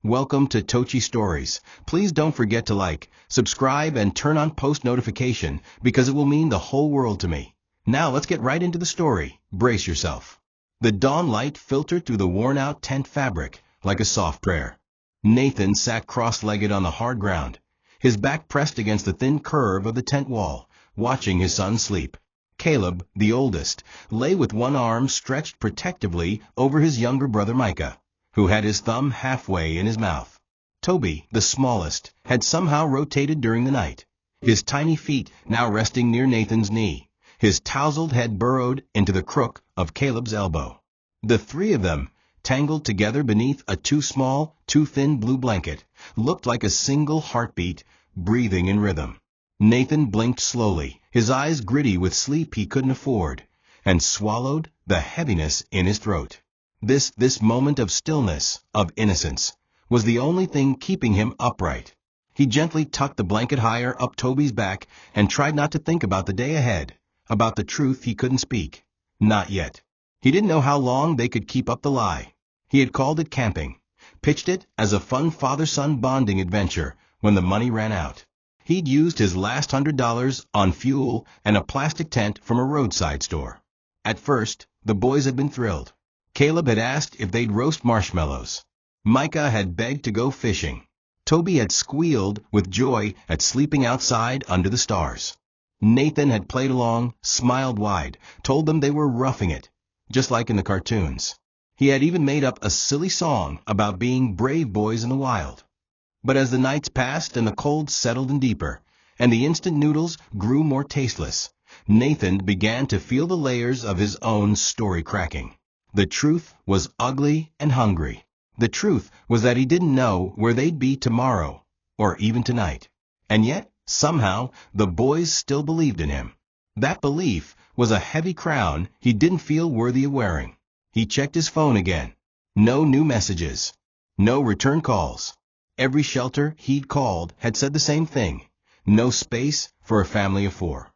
Welcome to TOCHI Stories. Please don't forget to like, subscribe, and turn on post notification because it will mean the whole world to me. Now let's get right into the story. Brace yourself. The dawn light filtered through the worn-out tent fabric like a soft prayer. Nathan sat cross-legged on the hard ground, his back pressed against the thin curve of the tent wall, watching his son sleep. Caleb, the oldest, lay with one arm stretched protectively over his younger brother Micah, who had his thumb halfway in his mouth. Toby, the smallest, had somehow rotated during the night, his tiny feet now resting near Nathan's knee, his tousled head burrowed into the crook of Caleb's elbow. The three of them, tangled together beneath a too small, too thin blue blanket, looked like a single heartbeat, breathing in rhythm. Nathan blinked slowly, his eyes gritty with sleep he couldn't afford, and swallowed the heaviness in his throat. This moment of stillness, of innocence, was the only thing keeping him upright. He gently tucked the blanket higher up Toby's back and tried not to think about the day ahead, about the truth he couldn't speak. Not yet. He didn't know how long they could keep up the lie. He had called it camping, pitched it as a fun father-son bonding adventure when the money ran out. He'd used his last $100 on fuel and a plastic tent from a roadside store. At first, the boys had been thrilled. Caleb had asked if they'd roast marshmallows. Micah had begged to go fishing. Toby had squealed with joy at sleeping outside under the stars. Nathan had played along, smiled wide, told them they were roughing it, just like in the cartoons. He had even made up a silly song about being brave boys in the wild. But as the nights passed and the cold settled in deeper, and the instant noodles grew more tasteless, Nathan began to feel the layers of his own story cracking. The truth was ugly and hungry. The truth was that he didn't know where they'd be tomorrow, or even tonight. And yet, somehow, the boys still believed in him. That belief was a heavy crown he didn't feel worthy of wearing. He checked his phone again. No new messages. No return calls. Every shelter he'd called had said the same thing. No space for a family of 4.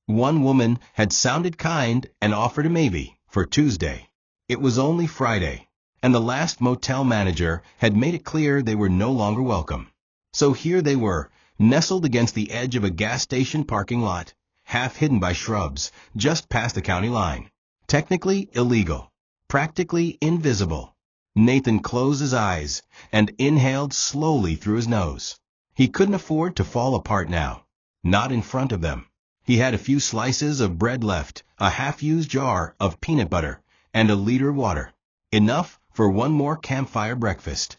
One woman had sounded kind and offered a maybe for Tuesday. It was only Friday, and the last motel manager had made it clear they were no longer welcome. So here they were, nestled against the edge of a gas station parking lot, half hidden by shrubs, just past the county line. Technically illegal, practically invisible. Nathan closed his eyes and inhaled slowly through his nose. He couldn't afford to fall apart now, not in front of them. He had a few slices of bread left, a half-used jar of peanut butter, and a liter of water. Enough for one more campfire breakfast.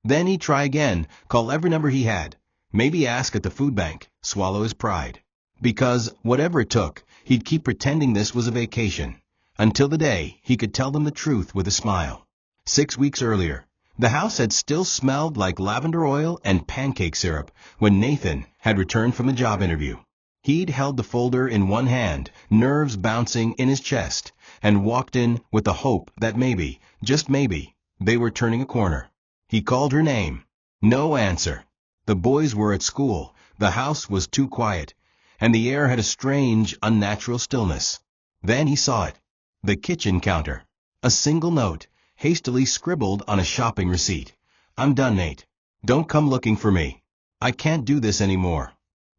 Then he'd try again, call every number he had, maybe ask at the food bank, swallow his pride. Because, whatever it took, he'd keep pretending this was a vacation, until the day he could tell them the truth with a smile. 6 weeks earlier, the house had still smelled like lavender oil and pancake syrup when Nathan had returned from a job interview. He'd held the folder in one hand, nerves bouncing in his chest, and walked in with the hope that maybe, just maybe, they were turning a corner. He called her name. No answer. The boys were at school, the house was too quiet, and the air had a strange, unnatural stillness. Then he saw it. The kitchen counter. A single note, hastily scribbled on a shopping receipt. "I'm done, Nate. Don't come looking for me. I can't do this anymore."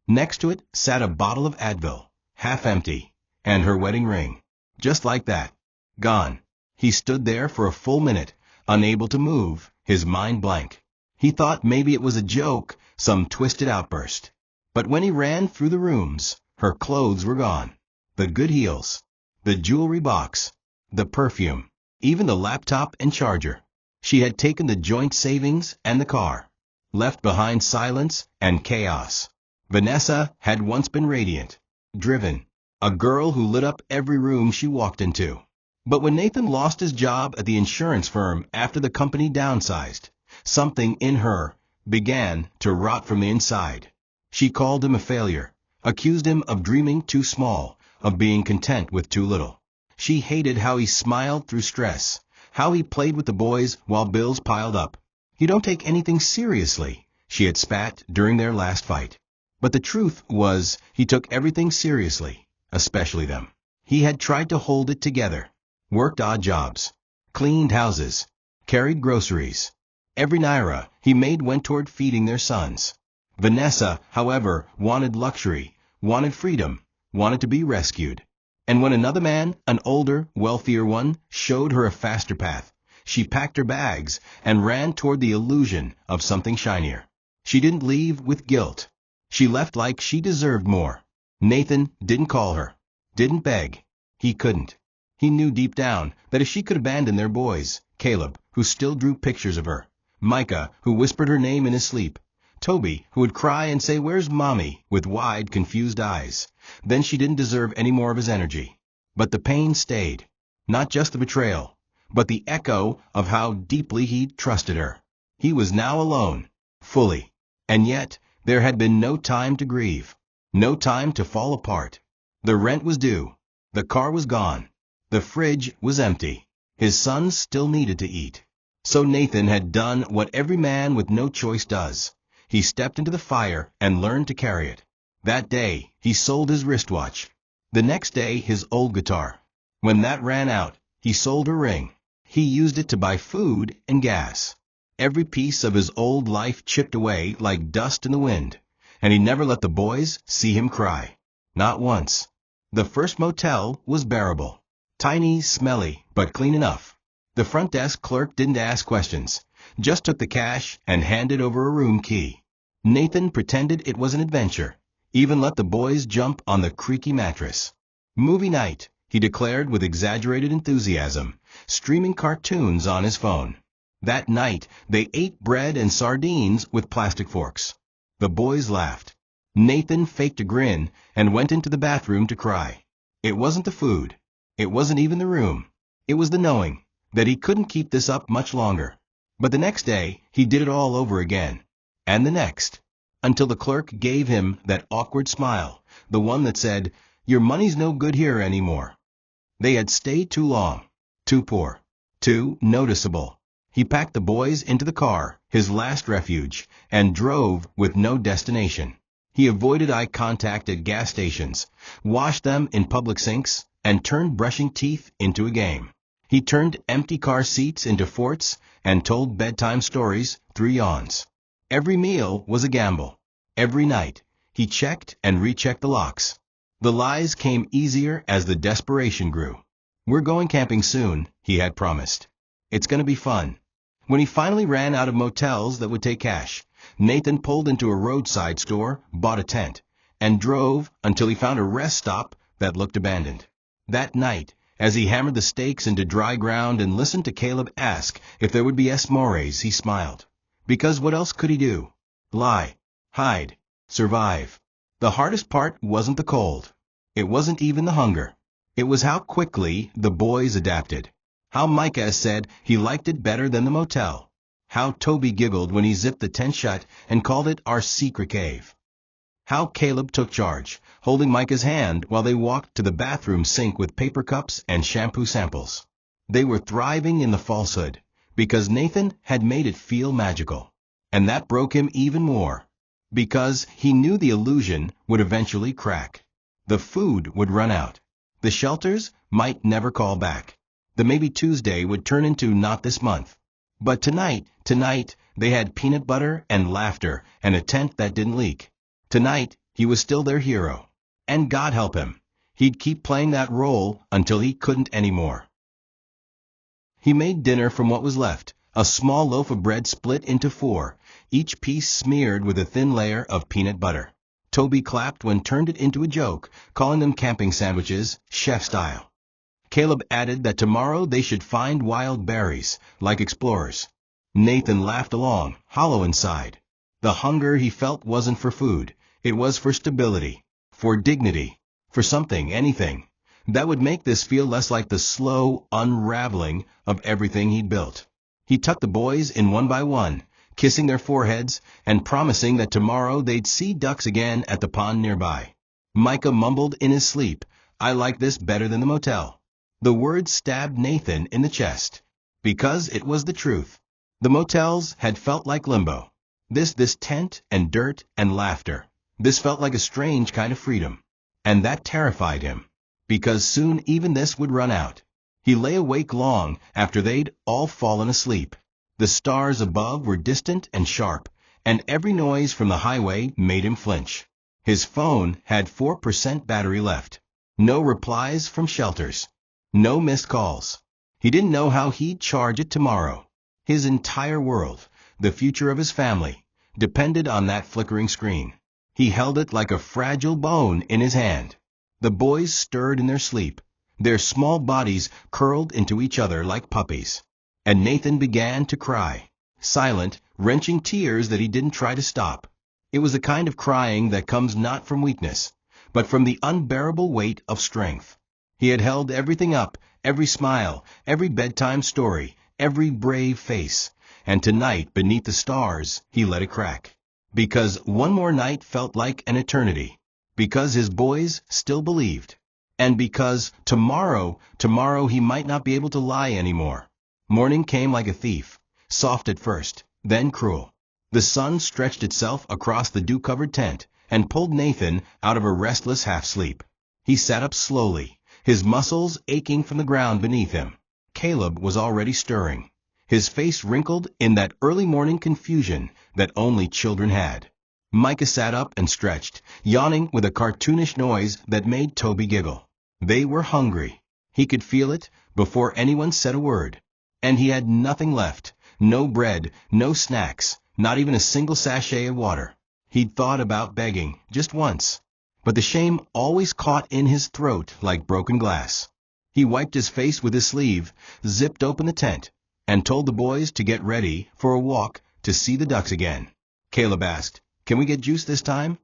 Next to it sat a bottle of Advil, half empty, and her wedding ring. Just like that. Gone. He stood there for a full minute, unable to move, his mind blank. He thought maybe it was a joke, some twisted outburst. But when he ran through the rooms, her clothes were gone. The good heels, the jewelry box, the perfume, even the laptop and charger. She had taken the joint savings and the car, left behind silence and chaos. Vanessa had once been radiant, driven, a girl who lit up every room she walked into. But when Nathan lost his job at the insurance firm after the company downsized, something in her began to rot from the inside. She called him a failure, accused him of dreaming too small, of being content with too little. She hated how he smiled through stress, how he played with the boys while bills piled up. "You don't take anything seriously," she had spat during their last fight. But the truth was, he took everything seriously, especially them. He had tried to hold it together, worked odd jobs, cleaned houses, carried groceries. Every naira he made went toward feeding their sons. Vanessa, however, wanted luxury, wanted freedom, wanted to be rescued. And when another man, an older, wealthier one, showed her a faster path, she packed her bags and ran toward the illusion of something shinier. She didn't leave with guilt. She left like she deserved more. Nathan didn't call her, didn't beg. He couldn't. He knew deep down that if she could abandon their boys, Caleb, who still drew pictures of her, Micah, who whispered her name in his sleep, Toby, who would cry and say, "Where's Mommy?" with wide, confused eyes, then she didn't deserve any more of his energy. But the pain stayed. Not just the betrayal, but the echo of how deeply he'd trusted her. He was now alone, fully. And yet, there had been no time to grieve. No time to fall apart. The rent was due. The car was gone. The fridge was empty. His sons still needed to eat. So Nathan had done what every man with no choice does. He stepped into the fire and learned to carry it. That day, he sold his wristwatch. The next day, his old guitar. When that ran out, he sold a ring. He used it to buy food and gas. Every piece of his old life chipped away like dust in the wind, and he never let the boys see him cry. Not once. The first motel was bearable. Tiny, smelly, but clean enough. The front desk clerk didn't ask questions, just took the cash and handed over a room key. Nathan pretended it was an adventure, even let the boys jump on the creaky mattress. Movie night, he declared with exaggerated enthusiasm, streaming cartoons on his phone. That night, they ate bread and sardines with plastic forks. The boys laughed. Nathan faked a grin and went into the bathroom to cry. It wasn't the food. It wasn't even the room. It was the knowing that he couldn't keep this up much longer. But the next day, he did it all over again. And the next. Until the clerk gave him that awkward smile, the one that said, "Your money's no good here anymore." They had stayed too long. Too poor. Too noticeable. He packed the boys into the car, his last refuge, and drove with no destination. He avoided eye contact at gas stations, washed them in public sinks, and turned brushing teeth into a game. He turned empty car seats into forts and told bedtime stories through yawns. Every meal was a gamble. Every night, he checked and rechecked the locks. The lies came easier as the desperation grew. "We're going camping soon," he had promised. "It's going to be fun." When he finally ran out of motels that would take cash, Nathan pulled into a roadside store, bought a tent, and drove until he found a rest stop that looked abandoned. That night, as he hammered the stakes into dry ground and listened to Caleb ask if there would be s'mores, he smiled. Because what else could he do? Lie, hide, survive. The hardest part wasn't the cold. It wasn't even the hunger. It was how quickly the boys adapted. How Micah said he liked it better than the motel. How Toby giggled when he zipped the tent shut and called it our secret cave. How Caleb took charge, holding Micah's hand while they walked to the bathroom sink with paper cups and shampoo samples. They were thriving in the falsehood, because Nathan had made it feel magical. And that broke him even more, because he knew the illusion would eventually crack. The food would run out. The shelters might never call back. The maybe Tuesday would turn into not this month. But tonight, they had peanut butter and laughter and a tent that didn't leak. Tonight, he was still their hero. And God help him, he'd keep playing that role until he couldn't anymore. He made dinner from what was left, a small loaf of bread split into 4, each piece smeared with a thin layer of peanut butter. Toby clapped when turned it into a joke, calling them camping sandwiches, chef style. Caleb added that tomorrow they should find wild berries, like explorers. Nathan laughed along, hollow inside. The hunger he felt wasn't for food, it was for stability, for dignity, for something, anything, that would make this feel less like the slow unraveling of everything he'd built. He tucked the boys in one by one, kissing their foreheads and promising that tomorrow they'd see ducks again at the pond nearby. Micah mumbled in his sleep, "I like this better than the motel." The word stabbed Nathan in the chest, because it was the truth. The motels had felt like limbo. This tent and dirt and laughter. This felt like a strange kind of freedom. And that terrified him, because soon even this would run out. He lay awake long after they'd all fallen asleep. The stars above were distant and sharp, and every noise from the highway made him flinch. His phone had 4% battery left. No replies from shelters. No missed calls. He didn't know how he'd charge it tomorrow. His entire world, the future of his family, depended on that flickering screen. He held it like a fragile bone in his hand. The boys stirred in their sleep. Their small bodies curled into each other like puppies. And Nathan began to cry. Silent, wrenching tears that he didn't try to stop. It was the kind of crying that comes not from weakness, but from the unbearable weight of strength. He had held everything up, every smile, every bedtime story, every brave face, and tonight beneath the stars he let it crack. Because one more night felt like an eternity. Because his boys still believed. And because tomorrow he might not be able to lie anymore. Morning came like a thief, soft at first, then cruel. The sun stretched itself across the dew-covered tent and pulled Nathan out of a restless half-sleep. He sat up slowly, his muscles aching from the ground beneath him. Caleb was already stirring, his face wrinkled in that early morning confusion that only children had. Micah sat up and stretched, yawning with a cartoonish noise that made Toby giggle. They were hungry. He could feel it before anyone said a word. And he had nothing left, no bread, no snacks, not even a single sachet of water. He'd thought about begging, just once. But the shame always caught in his throat like broken glass. He wiped his face with his sleeve, zipped open the tent, and told the boys to get ready for a walk to see the ducks again. Caleb asked, "Can we get juice this time?"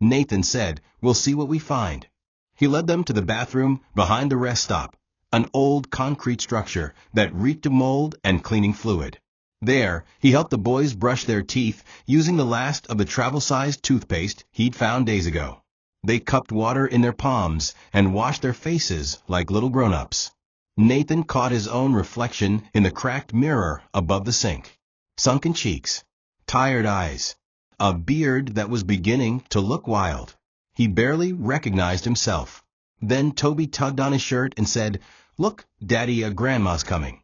Nathan said, "We'll see what we find." He led them to the bathroom behind the rest stop, an old concrete structure that reeked of mold and cleaning fluid. There, he helped the boys brush their teeth using the last of the travel-sized toothpaste he'd found days ago. They cupped water in their palms and washed their faces like little grown-ups. Nathan caught his own reflection in the cracked mirror above the sink. Sunken cheeks, tired eyes, a beard that was beginning to look wild. He barely recognized himself. Then Toby tugged on his shirt and said, "Look, Daddy, Grandma's coming."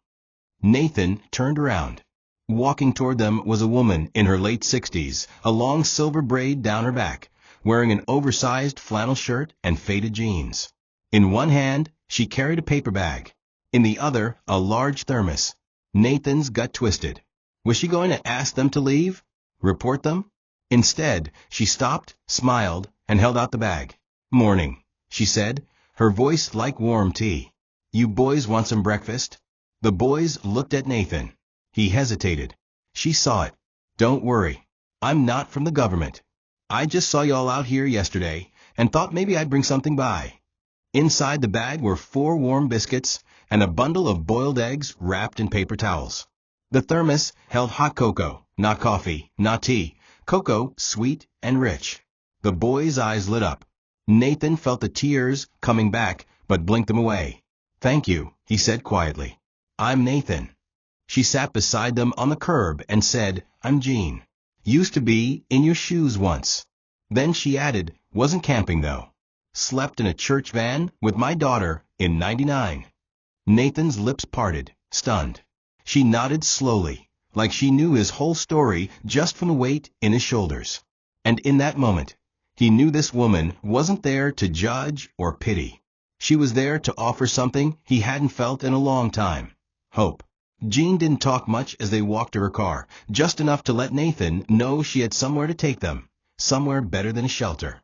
Nathan turned around. Walking toward them was a woman in her late 60s, a long silver braid down her back, wearing an oversized flannel shirt and faded jeans. In one hand, she carried a paper bag. In the other, a large thermos. Nathan's gut twisted. Was she going to ask them to leave? Report them? Instead, she stopped, smiled, and held out the bag. "Morning," she said, her voice like warm tea. "You boys want some breakfast?" The boys looked at Nathan. He hesitated. She saw it. "Don't worry. I'm not from the government. I just saw y'all out here yesterday and thought maybe I'd bring something by." Inside the bag were 4 warm biscuits and a bundle of boiled eggs wrapped in paper towels. The thermos held hot cocoa, not coffee, not tea. Cocoa, sweet and rich. The boy's eyes lit up. Nathan felt the tears coming back, but blinked them away. "Thank you," he said quietly. "I'm Nathan." She sat beside them on the curb and said, "I'm Jean. Used to be in your shoes once." Then she added, "Wasn't camping though. Slept in a church van with my daughter in '99. Nathan's lips parted, stunned. She nodded slowly, like she knew his whole story just from the weight in his shoulders. And in that moment, he knew this woman wasn't there to judge or pity. She was there to offer something he hadn't felt in a long time: hope. Jean didn't talk much as they walked to her car, just enough to let Nathan know she had somewhere to take them, somewhere better than a shelter.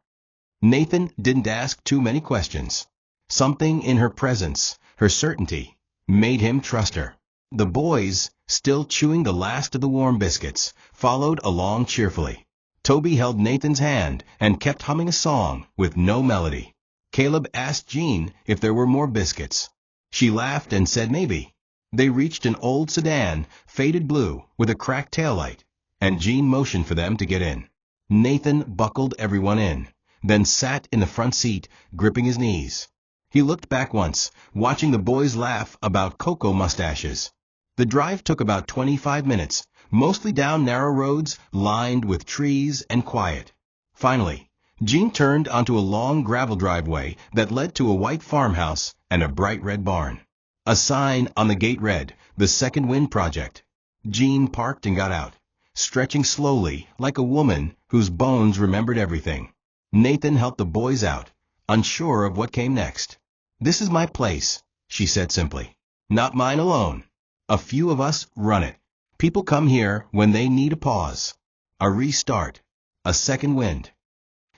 Nathan didn't ask too many questions. Something in her presence, her certainty, made him trust her. The boys, still chewing the last of the warm biscuits, followed along cheerfully. Toby held Nathan's hand and kept humming a song with no melody. Caleb asked Jean if there were more biscuits. She laughed and said maybe. They reached an old sedan, faded blue, with a cracked taillight, and Jean motioned for them to get in. Nathan buckled everyone in, then sat in the front seat, gripping his knees. He looked back once, watching the boys laugh about cocoa mustaches. The drive took about 25 minutes, mostly down narrow roads lined with trees and quiet. Finally, Jean turned onto a long gravel driveway that led to a white farmhouse and a bright red barn. A sign on the gate read, "The Second Wind Project." Jean parked and got out, stretching slowly like a woman whose bones remembered everything. Nathan helped the boys out, unsure of what came next. "This is my place," she said simply. "Not mine alone. A few of us run it. People come here when they need a pause, a restart, a second wind."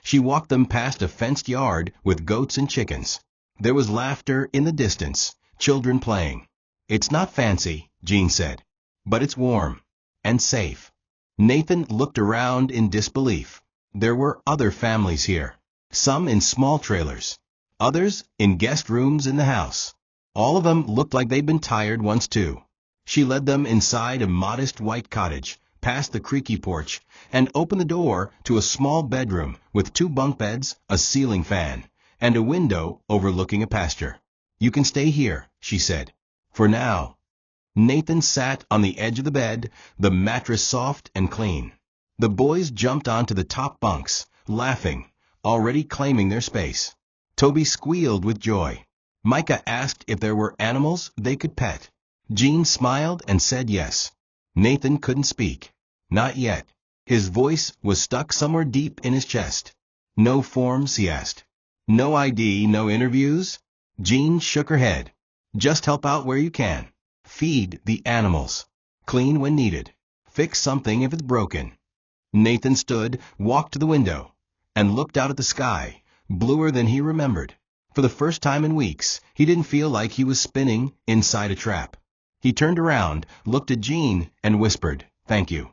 She walked them past a fenced yard with goats and chickens. There was laughter in the distance, children playing. "It's not fancy," Jean said, "but it's warm and safe." Nathan looked around in disbelief. There were other families here, some in small trailers, others in guest rooms in the house. All of them looked like they'd been tired once too. She led them inside a modest white cottage, past the creaky porch, and opened the door to a small bedroom with 2 bunk beds, a ceiling fan, and a window overlooking a pasture. "You can stay here," she said, "for now." Nathan sat on the edge of the bed, the mattress soft and clean. The boys jumped onto the top bunks, laughing, already claiming their space. Toby squealed with joy. Micah asked if there were animals they could pet. Jean smiled and said yes. Nathan couldn't speak. Not yet. His voice was stuck somewhere deep in his chest. "No forms?" he asked. "No ID, no interviews?" Jean shook her head. "Just help out where you can. Feed the animals. Clean when needed. Fix something if it's broken." Nathan stood, walked to the window, and looked out at the sky, bluer than he remembered. For the first time in weeks, he didn't feel like he was spinning inside a trap. He turned around, looked at Jean, and whispered, "Thank you."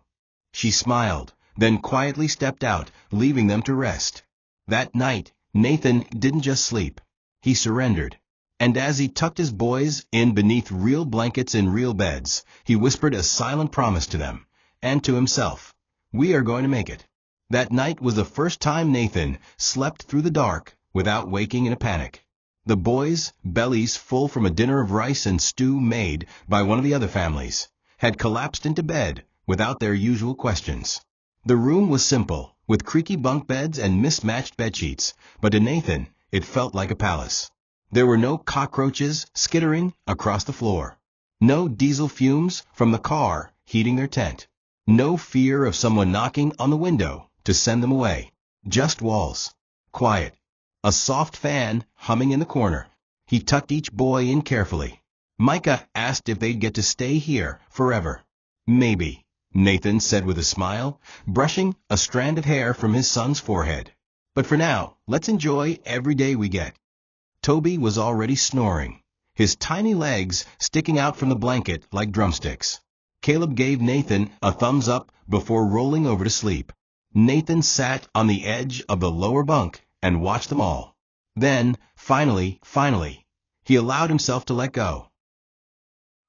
She smiled, then quietly stepped out, leaving them to rest. That night, Nathan didn't just sleep. He surrendered. And as he tucked his boys in beneath real blankets in real beds, he whispered a silent promise to them, and to himself. "We are going to make it." That night was the first time Nathan slept through the dark without waking in a panic. The boys, bellies full from a dinner of rice and stew made by one of the other families, had collapsed into bed without their usual questions. The room was simple, with creaky bunk beds and mismatched bedsheets, but to Nathan it felt like a palace. There were no cockroaches skittering across the floor, no diesel fumes from the car heating their tent, no fear of someone knocking on the window to send them away. Just walls. Quiet. A soft fan humming in the corner. He tucked each boy in carefully. Micah asked if they'd get to stay here forever. "Maybe," Nathan said with a smile, brushing a strand of hair from his son's forehead. "But for now, let's enjoy every day we get." Toby was already snoring, his tiny legs sticking out from the blanket like drumsticks. Caleb gave Nathan a thumbs up before rolling over to sleep. Nathan sat on the edge of the lower bunk and watched them all. Then, finally, he allowed himself to let go.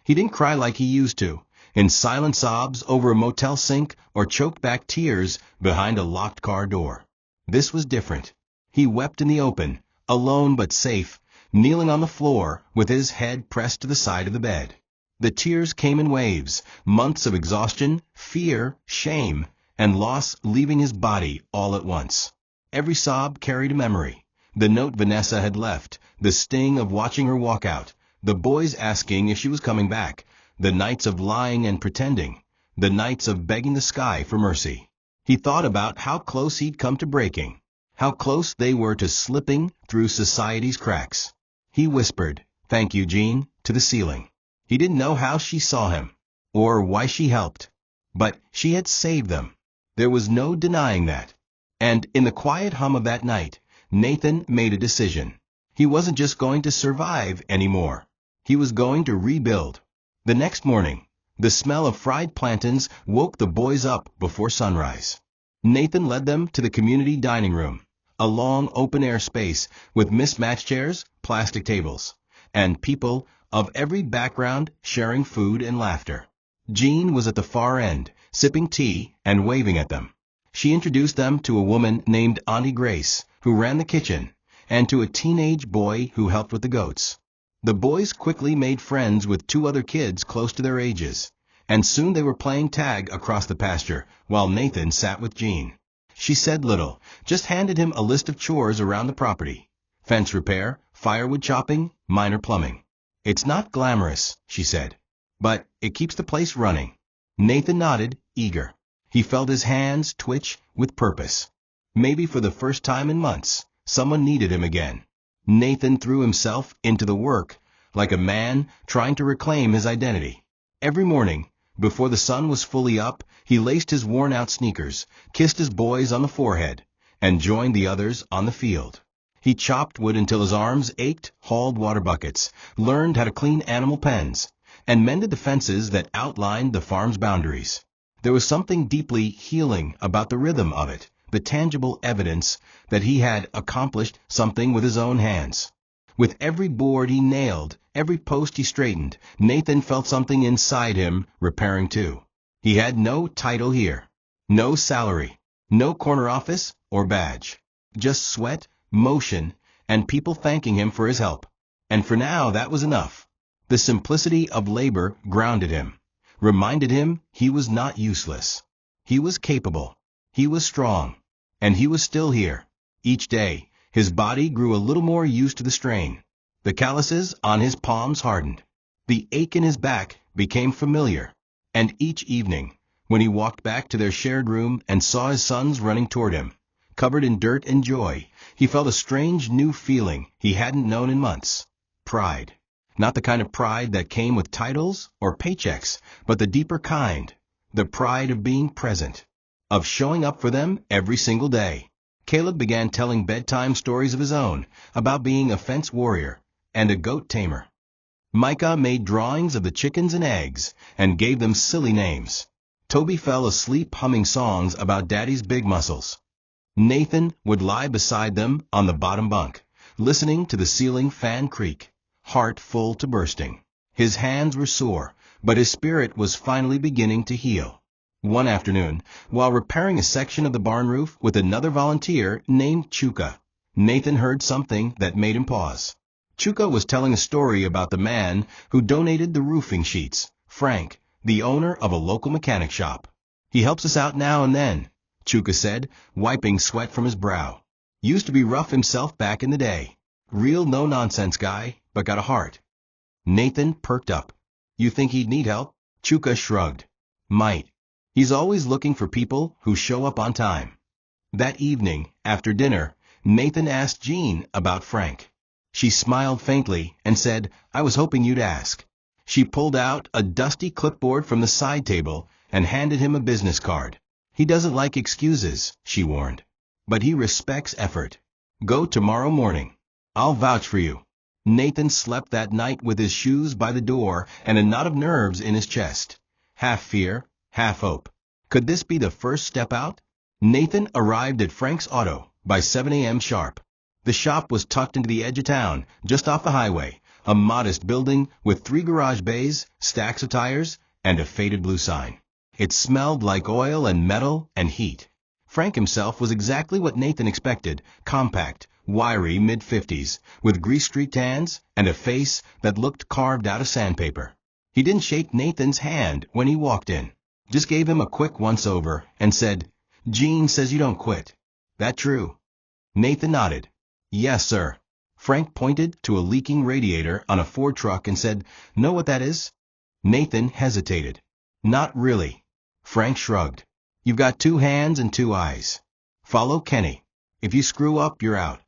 He didn't cry like he used to, in silent sobs over a motel sink or choked back tears behind a locked car door. This was different. He wept in the open, alone but safe, kneeling on the floor with his head pressed to the side of the bed. The tears came in waves, months of exhaustion, fear, shame, and loss leaving his body all at once. Every sob carried a memory. The note Vanessa had left, the sting of watching her walk out, the boys asking if she was coming back, the nights of lying and pretending, the nights of begging the sky for mercy. He thought about how close he'd come to breaking, how close they were to slipping through society's cracks. He whispered, "Thank you, Jean," to the ceiling. He didn't know how she saw him, or why she helped, but she had saved them. There was no denying that. And in the quiet hum of that night, Nathan made a decision. He wasn't just going to survive anymore. He was going to rebuild. The next morning, the smell of fried plantains woke the boys up before sunrise. Nathan led them to the community dining room, a long open-air space with mismatched chairs, plastic tables, and people of every background sharing food and laughter. Jean was at the far end, sipping tea and waving at them. She introduced them to a woman named Auntie Grace, who ran the kitchen, and to a teenage boy who helped with the goats. The boys quickly made friends with 2 other kids close to their ages, and soon they were playing tag across the pasture while Nathan sat with Jean. She said little, just handed him a list of chores around the property: fence repair, firewood chopping, minor plumbing. "It's not glamorous," she said, "but it keeps the place running." Nathan nodded, eager. He felt his hands twitch with purpose. Maybe for the first time in months, someone needed him again. Nathan threw himself into the work, like a man trying to reclaim his identity. Every morning, before the sun was fully up, he laced his worn-out sneakers, kissed his boys on the forehead, and joined the others on the field. He chopped wood until his arms ached, hauled water buckets, learned how to clean animal pens, and mended the fences that outlined the farm's boundaries. There was something deeply healing about the rhythm of it, the tangible evidence that he had accomplished something with his own hands. With every board he nailed, every post he straightened, Nathan felt something inside him repairing too. He had no title here, no salary, no corner office or badge, just sweat, motion, and people thanking him for his help. And for now that was enough. The simplicity of labor grounded him, reminded him he was not useless. He was capable, he was strong, and he was still here. Each day, his body grew a little more used to the strain. The calluses on his palms hardened. The ache in his back became familiar. And each evening, when he walked back to their shared room and saw his sons running toward him, covered in dirt and joy, he felt a strange new feeling he hadn't known in months. Pride. Not the kind of pride that came with titles or paychecks, but the deeper kind. The pride of being present, of showing up for them every single day. Caleb began telling bedtime stories of his own, about being a fence warrior and a goat tamer. Micah made drawings of the chickens and eggs and gave them silly names. Toby fell asleep humming songs about Daddy's big muscles. Nathan would lie beside them on the bottom bunk, listening to the ceiling fan creak, heart full to bursting. His hands were sore, but his spirit was finally beginning to heal. One afternoon, while repairing a section of the barn roof with another volunteer named Chuka, Nathan heard something that made him pause. Chuka was telling a story about the man who donated the roofing sheets, Frank, the owner of a local mechanic shop. "He helps us out now and then," Chuka said, wiping sweat from his brow. "Used to be rough himself back in the day. Real no-nonsense guy, but got a heart." Nathan perked up. "You think he'd need help?" Chuka shrugged. "Might. He's always looking for people who show up on time." That evening, after dinner, Nathan asked Jean about Frank. She smiled faintly and said, "I was hoping you'd ask." She pulled out a dusty clipboard from the side table and handed him a business card. "He doesn't like excuses," she warned. "But he respects effort. Go tomorrow morning. I'll vouch for you." Nathan slept that night with his shoes by the door and a knot of nerves in his chest. Half fear, half hope. Could this be the first step out? Nathan arrived at Frank's Auto by 7 a.m. sharp. The shop was tucked into the edge of town, just off the highway, a modest building with 3 garage bays, stacks of tires, and a faded blue sign. It smelled like oil and metal and heat. Frank himself was exactly what Nathan expected, compact, wiry mid-50s, with grease-streaked hands and a face that looked carved out of sandpaper. He didn't shake Nathan's hand when he walked in, just gave him a quick once-over and said, "Jean says you don't quit. That true?" Nathan nodded. "Yes, sir." Frank pointed to a leaking radiator on a Ford truck and said, "Know what that is?" Nathan hesitated. "Not really." Frank shrugged. "You've got 2 hands and 2 eyes. Follow Kenny. If you screw up, you're out."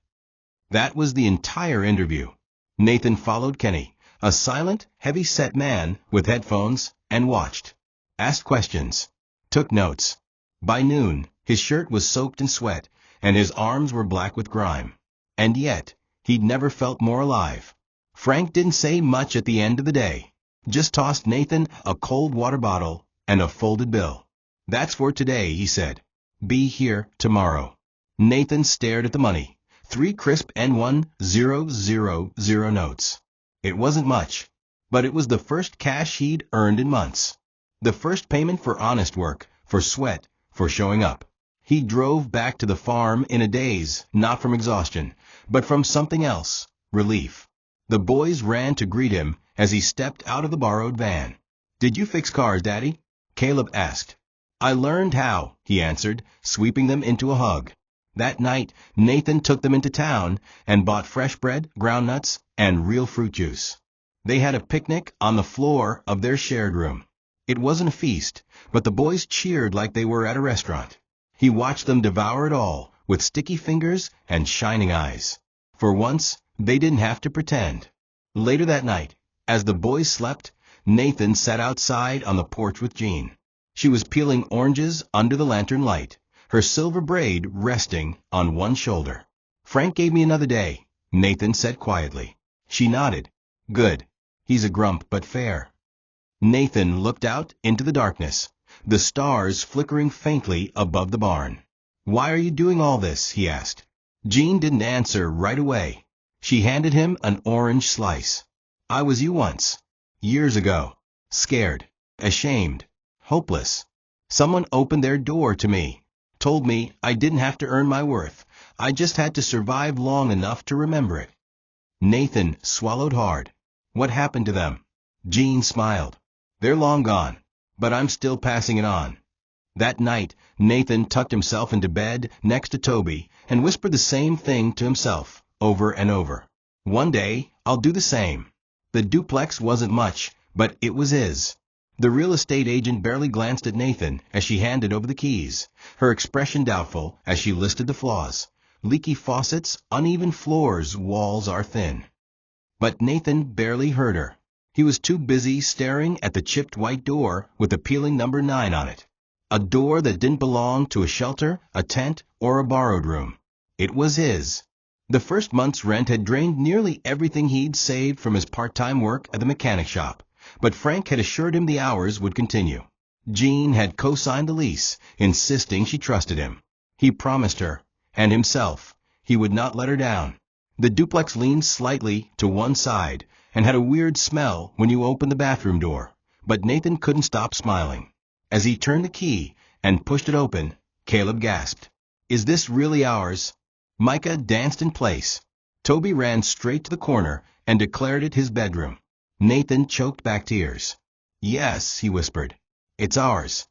That was the entire interview. Nathan followed Kenny, a silent, heavy-set man with headphones, and watched. Asked questions. Took notes. By noon, his shirt was soaked in sweat, and his arms were black with grime. And yet, he'd never felt more alive. Frank didn't say much at the end of the day. Just tossed Nathan a cold water bottle and a folded bill. "That's for today," he said. "Be here tomorrow." Nathan stared at the money. 3 crisp N1,000 notes. It wasn't much, but it was the first cash he'd earned in months. The first payment for honest work, for sweat, for showing up. He drove back to the farm in a daze, not from exhaustion, but from something else, relief. The boys ran to greet him as he stepped out of the borrowed van. "Did you fix cars, Daddy?" Caleb asked. "I learned how," he answered, sweeping them into a hug. That night, Nathan took them into town and bought fresh bread, groundnuts, and real fruit juice. They had a picnic on the floor of their shared room. It wasn't a feast, but the boys cheered like they were at a restaurant. He watched them devour it all, with sticky fingers and shining eyes. For once, they didn't have to pretend. Later that night, as the boys slept, Nathan sat outside on the porch with Jean. She was peeling oranges under the lantern light, her silver braid resting on one shoulder. "Frank gave me another day," Nathan said quietly. She nodded. "Good. He's a grump, but fair." Nathan looked out into the darkness, the stars flickering faintly above the barn. "Why are you doing all this?" he asked. Jean didn't answer right away. She handed him an orange slice. "I was you once. Years ago. Scared. Ashamed. Hopeless. Someone opened their door to me. Told me I didn't have to earn my worth. I just had to survive long enough to remember it." Nathan swallowed hard. "What happened to them?" Jean smiled. "They're long gone, but I'm still passing it on." That night, Nathan tucked himself into bed next to Toby and whispered the same thing to himself, over and over. "One day, I'll do the same." The duplex wasn't much, but it was his. The real estate agent barely glanced at Nathan as she handed over the keys, her expression doubtful as she listed the flaws. Leaky faucets, uneven floors, walls are thin. But Nathan barely heard her. He was too busy staring at the chipped white door with the peeling number 9 on it. A door that didn't belong to a shelter, a tent, or a borrowed room. It was his. The first month's rent had drained nearly everything he'd saved from his part-time work at the mechanic shop, but Frank had assured him the hours would continue. Jean had co-signed the lease, insisting she trusted him. He promised her, and himself, he would not let her down. The duplex leaned slightly to one side and had a weird smell when you opened the bathroom door, but Nathan couldn't stop smiling. As he turned the key and pushed it open, Caleb gasped. "Is this really ours?" Micah danced in place. Toby ran straight to the corner and declared it his bedroom. Nathan choked back tears. "Yes," he whispered. "It's ours."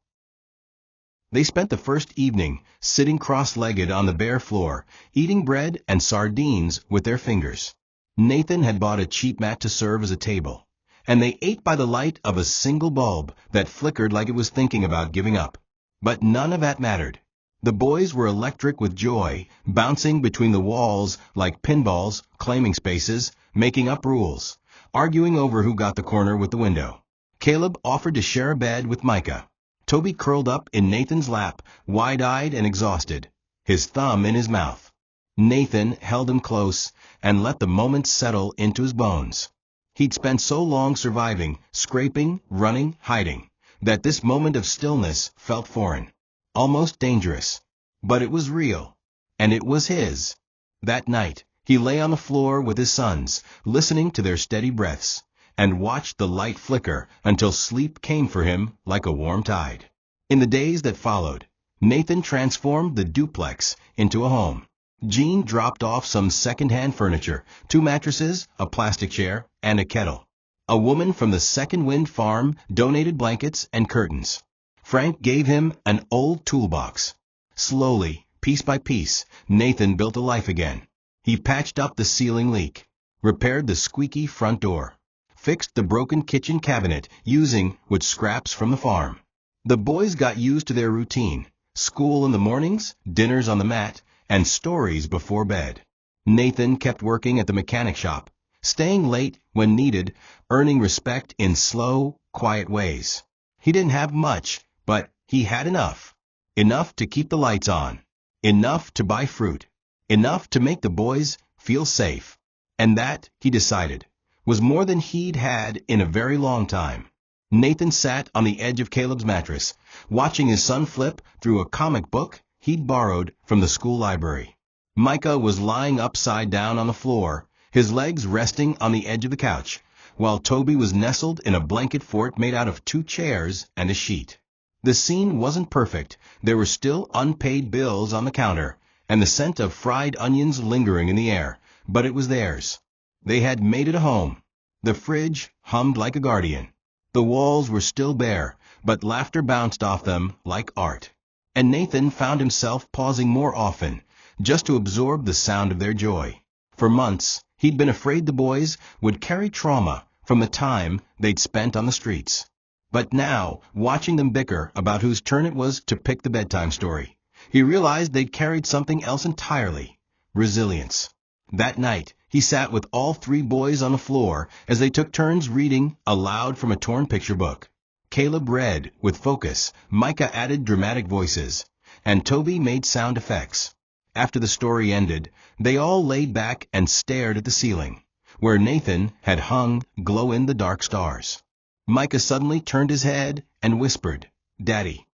They spent the first evening sitting cross-legged on the bare floor, eating bread and sardines with their fingers. Nathan had bought a cheap mat to serve as a table, and they ate by the light of a single bulb that flickered like it was thinking about giving up. But none of that mattered. The boys were electric with joy, bouncing between the walls like pinballs, claiming spaces, making up rules, arguing over who got the corner with the window. Caleb offered to share a bed with Micah. Toby curled up in Nathan's lap, wide-eyed and exhausted, his thumb in his mouth. Nathan held him close and let the moment settle into his bones. He'd spent so long surviving, scraping, running, hiding, that this moment of stillness felt foreign, almost dangerous. But it was real, and it was his. That night, he lay on the floor with his sons, listening to their steady breaths, and watched the light flicker until sleep came for him like a warm tide. In the days that followed, Nathan transformed the duplex into a home. Jean dropped off some second-hand furniture, 2 mattresses, a plastic chair, and a kettle. A woman from the Second Wind farm donated blankets and curtains. Frank gave him an old toolbox. Slowly, piece by piece, Nathan built a life again. He patched up the ceiling leak, repaired the squeaky front door, fixed the broken kitchen cabinet using wood scraps from the farm. The boys got used to their routine, school in the mornings, dinners on the mat, and stories before bed. Nathan kept working at the mechanic shop, staying late when needed, earning respect in slow, quiet ways. He didn't have much, but he had enough. Enough to keep the lights on. Enough to buy fruit. Enough to make the boys feel safe. And that, he decided, was more than he'd had in a very long time. Nathan sat on the edge of Caleb's mattress, watching his son flip through a comic book he'd borrowed from the school library. Micah was lying upside down on the floor, his legs resting on the edge of the couch, while Toby was nestled in a blanket fort made out of 2 chairs and a sheet. The scene wasn't perfect. There were still unpaid bills on the counter, and the scent of fried onions lingering in the air, but it was theirs. They had made it a home. The fridge hummed like a guardian. The walls were still bare, but laughter bounced off them like art. And Nathan found himself pausing more often, just to absorb the sound of their joy. For months, he'd been afraid the boys would carry trauma from the time they'd spent on the streets. But now, watching them bicker about whose turn it was to pick the bedtime story, he realized they'd carried something else entirely: resilience. That night, he sat with all three boys on the floor as they took turns reading aloud from a torn picture book. Caleb read with focus, Micah added dramatic voices, and Toby made sound effects. After the story ended, they all laid back and stared at the ceiling, where Nathan had hung glow-in-the-dark stars. Micah suddenly turned his head and whispered, "Daddy."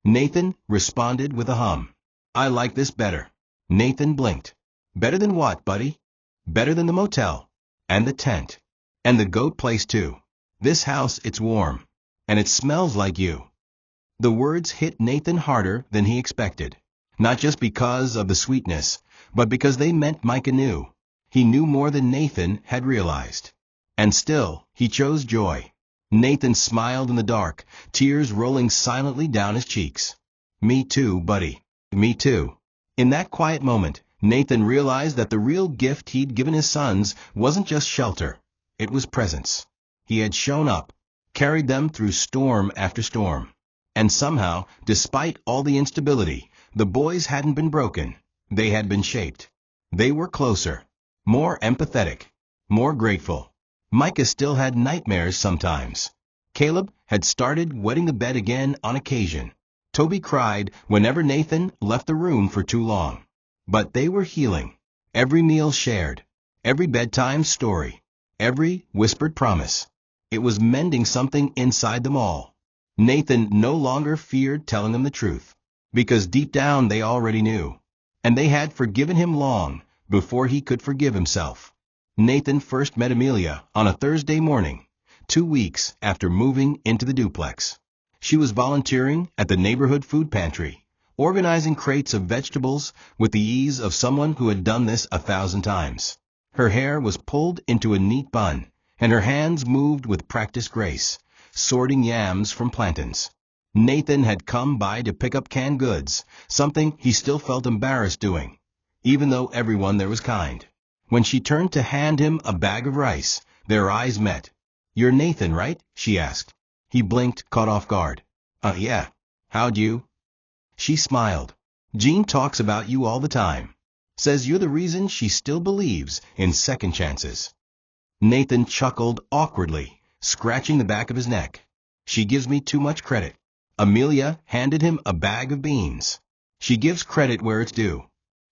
Nathan responded with a hum. "I like this better." Nathan blinked. "Better than what, buddy?" "Better than the motel. And the tent. And the goat place too. This house, it's warm. And it smells like you." The words hit Nathan harder than he expected. Not just because of the sweetness, but because they meant Micah knew. He knew more than Nathan had realized. And still, he chose joy. Nathan smiled in the dark, tears rolling silently down his cheeks. "Me too, buddy. Me too." In that quiet moment, Nathan realized that the real gift he'd given his sons wasn't just shelter. It was presence. He had shown up, carried them through storm after storm. And somehow, despite all the instability, the boys hadn't been broken. They had been shaped. They were closer, more empathetic, more grateful. Micah still had nightmares sometimes. Caleb had started wetting the bed again on occasion. Toby cried whenever Nathan left the room for too long. But they were healing. Every meal shared, every bedtime story, every whispered promise. It was mending something inside them all. Nathan no longer feared telling them the truth, because deep down they already knew. And they had forgiven him long before he could forgive himself. Nathan first met Amelia on a Thursday morning, 2 weeks after moving into the duplex. She was volunteering at the neighborhood food pantry, organizing crates of vegetables with the ease of someone who had done this 1,000 times. Her hair was pulled into a neat bun, and her hands moved with practiced grace, sorting yams from plantains. Nathan had come by to pick up canned goods, something he still felt embarrassed doing, even though everyone there was kind. When she turned to hand him a bag of rice, their eyes met. "You're Nathan, right?" she asked. He blinked, caught off guard. Yeah. How'd you?" She smiled. "Jean talks about you all the time. Says you're the reason she still believes in second chances." Nathan chuckled awkwardly, scratching the back of his neck. "She gives me too much credit." Amelia handed him a bag of beans. "She gives credit where it's due."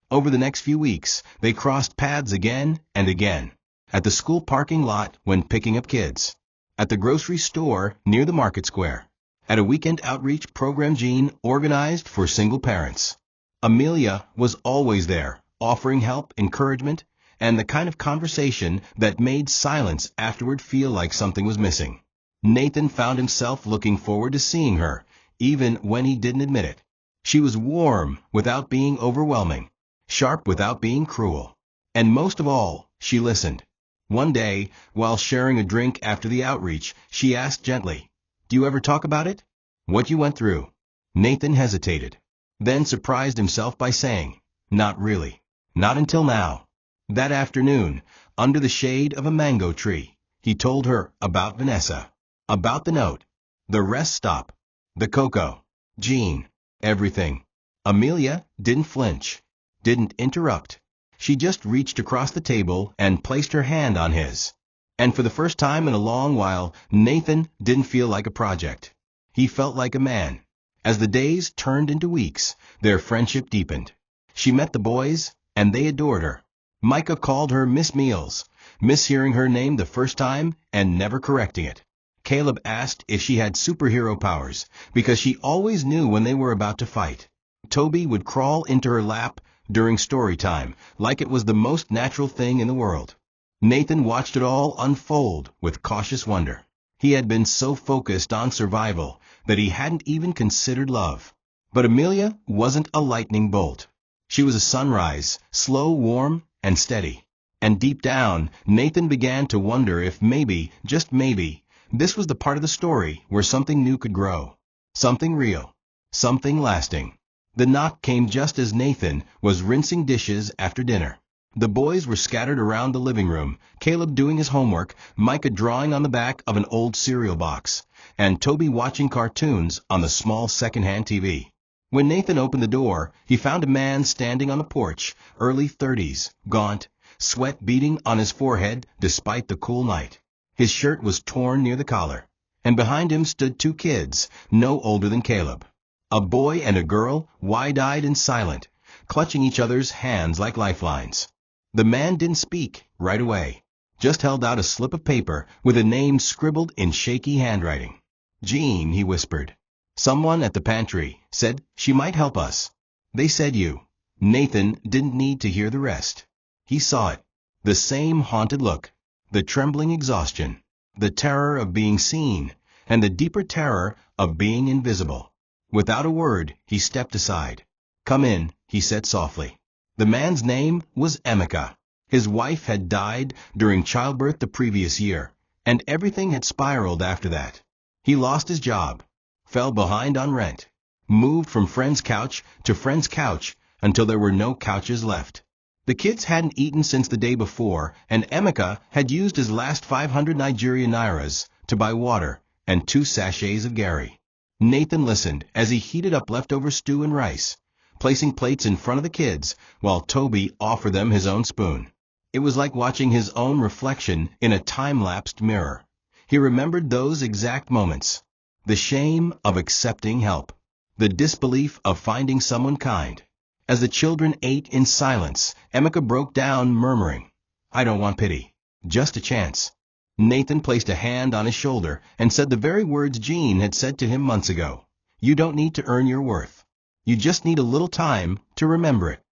Over the next few weeks, they crossed paths again and again. At the school parking lot when picking up kids. At the grocery store near the market square. At a weekend outreach program Jean organized for single parents. Amelia was always there, offering help, encouragement, and the kind of conversation that made silence afterward feel like something was missing. Nathan found himself looking forward to seeing her, even when he didn't admit it. She was warm without being overwhelming, sharp without being cruel. And most of all, she listened. One day, while sharing a drink after the outreach, she asked gently, "Do you ever talk about it? What you went through?" Nathan hesitated, then surprised himself by saying, "Not really. Not until now." That afternoon, under the shade of a mango tree, he told her about Vanessa, about the note, the rest stop, the cocoa, Jean, everything. Amelia didn't flinch, didn't interrupt. She just reached across the table and placed her hand on his. And for the first time in a long while, Nathan didn't feel like a project. He felt like a man. As the days turned into weeks, their friendship deepened. She met the boys, and they adored her. Micah called her Miss Meals, mishearing her name the first time and never correcting it. Caleb asked if she had superhero powers, because she always knew when they were about to fight. Toby would crawl into her lap during story time, like it was the most natural thing in the world. Nathan watched it all unfold with cautious wonder. He had been so focused on survival that he hadn't even considered love. But Amelia wasn't a lightning bolt. She was a sunrise, slow, warm, and steady. And deep down, Nathan began to wonder if maybe, just maybe, this was the part of the story where something new could grow. Something real. Something lasting. The knock came just as Nathan was rinsing dishes after dinner. The boys were scattered around the living room, Caleb doing his homework, Micah drawing on the back of an old cereal box, and Toby watching cartoons on the small second-hand TV. When Nathan opened the door, he found a man standing on the porch, early 30s, gaunt, sweat beading on his forehead despite the cool night. His shirt was torn near the collar, and behind him stood two kids, no older than Caleb. A boy and a girl, wide-eyed and silent, clutching each other's hands like lifelines. The man didn't speak right away, just held out a slip of paper with a name scribbled in shaky handwriting. "Jean," he whispered. "Someone at the pantry said she might help us. They said you." Nathan didn't need to hear the rest. He saw it. The same haunted look, the trembling exhaustion, the terror of being seen, and the deeper terror of being invisible. Without a word, he stepped aside. "Come in," he said softly. The man's name was Emeka. His wife had died during childbirth the previous year, and everything had spiraled after that. He lost his job, fell behind on rent, moved from friend's couch to friend's couch until there were no couches left. The kids hadn't eaten since the day before, and Emeka had used his last 500 Nigerian nairas to buy water and 2 sachets of Gary. Nathan listened as he heated up leftover stew and rice, placing plates in front of the kids while Toby offered them his own spoon. It was like watching his own reflection in a time-lapsed mirror. He remembered those exact moments. The shame of accepting help. The disbelief of finding someone kind. As the children ate in silence, Emeka broke down, murmuring, "I don't want pity. Just a chance." Nathan placed a hand on his shoulder and said the very words Jean had said to him months ago. "You don't need to earn your worth. You just need a little time to remember it."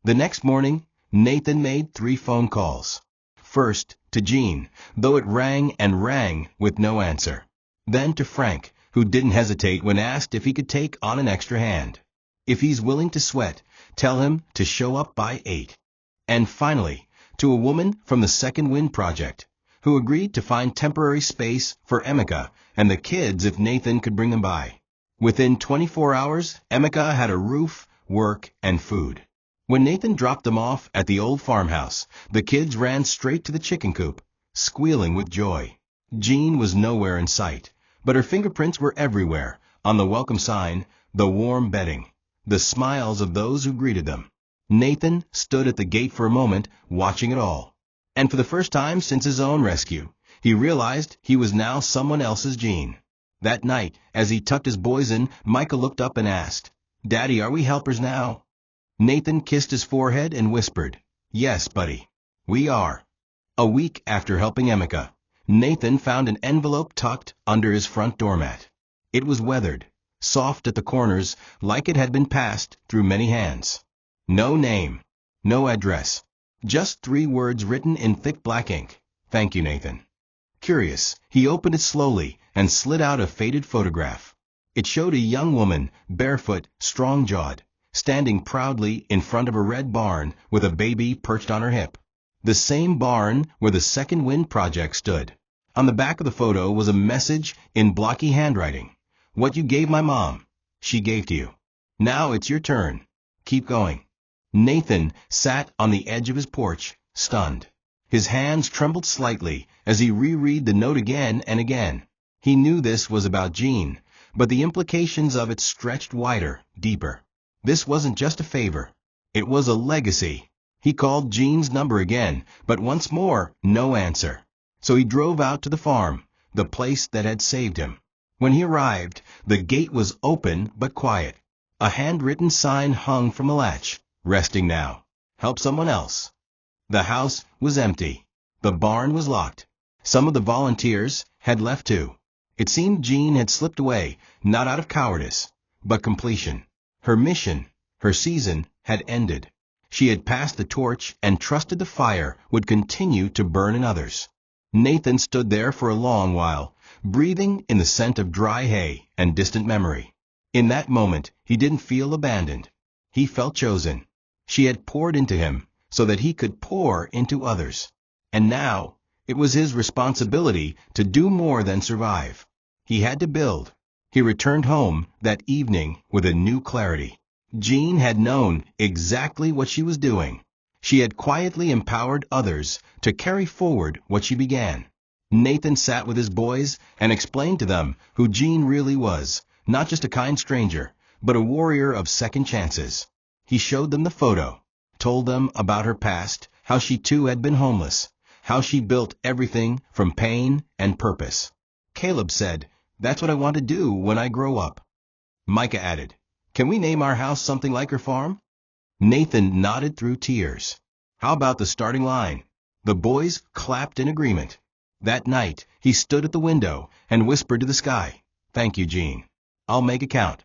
The next morning, Nathan made 3 phone calls. First, to Jean, though it rang and rang with no answer. Then to Frank, who didn't hesitate when asked if he could take on an extra hand. If he's willing to sweat, tell him to show up by 8. And finally, to a woman from the Second Wind Project, who agreed to find temporary space for Emeka and the kids if Nathan could bring them by. Within 24 hours, Emeka had a roof, work, and food. When Nathan dropped them off at the old farmhouse, the kids ran straight to the chicken coop, squealing with joy. Jean was nowhere in sight, but her fingerprints were everywhere, on the welcome sign, the warm bedding, the smiles of those who greeted them. Nathan stood at the gate for a moment, watching it all. And for the first time since his own rescue, he realized he was now someone else's Jean. That night, as he tucked his boys in, Micah looked up and asked, "Daddy, are we helpers now?" Nathan kissed his forehead and whispered, "Yes, buddy, we are." A week after helping Emeka, Nathan found an envelope tucked under his front doormat. It was weathered, soft at the corners, like it had been passed through many hands. No name, no address, just 3 words written in thick black ink. "Thank you, Nathan." Curious, he opened it slowly and slid out a faded photograph. It showed a young woman, barefoot, strong-jawed, standing proudly in front of a red barn with a baby perched on her hip. The same barn where the Second Wind Project stood. On the back of the photo was a message in blocky handwriting. "What you gave my mom, she gave to you. Now it's your turn. Keep going." Nathan sat on the edge of his porch, stunned. His hands trembled slightly as he reread the note again and again. He knew this was about Jean, but the implications of it stretched wider, deeper. This wasn't just a favor. It was a legacy. He called Jean's number again, but once more, no answer. So he drove out to the farm, the place that had saved him. When he arrived, the gate was open but quiet. A handwritten sign hung from a latch, "Resting now. Help someone else." The house was empty. The barn was locked. Some of the volunteers had left too. It seemed Jean had slipped away, not out of cowardice, but completion. Her mission, her season, had ended. She had passed the torch and trusted the fire would continue to burn in others. Nathan stood there for a long while, breathing in the scent of dry hay and distant memory. In that moment, he didn't feel abandoned. He felt chosen. She had poured into him so that he could pour into others. And now, it was his responsibility to do more than survive. He had to build. He returned home that evening with a new clarity. Jean had known exactly what she was doing. She had quietly empowered others to carry forward what she began. Nathan sat with his boys and explained to them who Jean really was, not just a kind stranger, but a warrior of second chances. He showed them the photo, told them about her past, how she too had been homeless, how she built everything from pain and purpose. Caleb said, "That's what I want to do when I grow up." Micah added, "Can we name our house something like her farm?" Nathan nodded through tears. "How about the starting line?" The boys clapped in agreement. That night, he stood at the window and whispered to the sky, "Thank you, Jean. I'll make it count."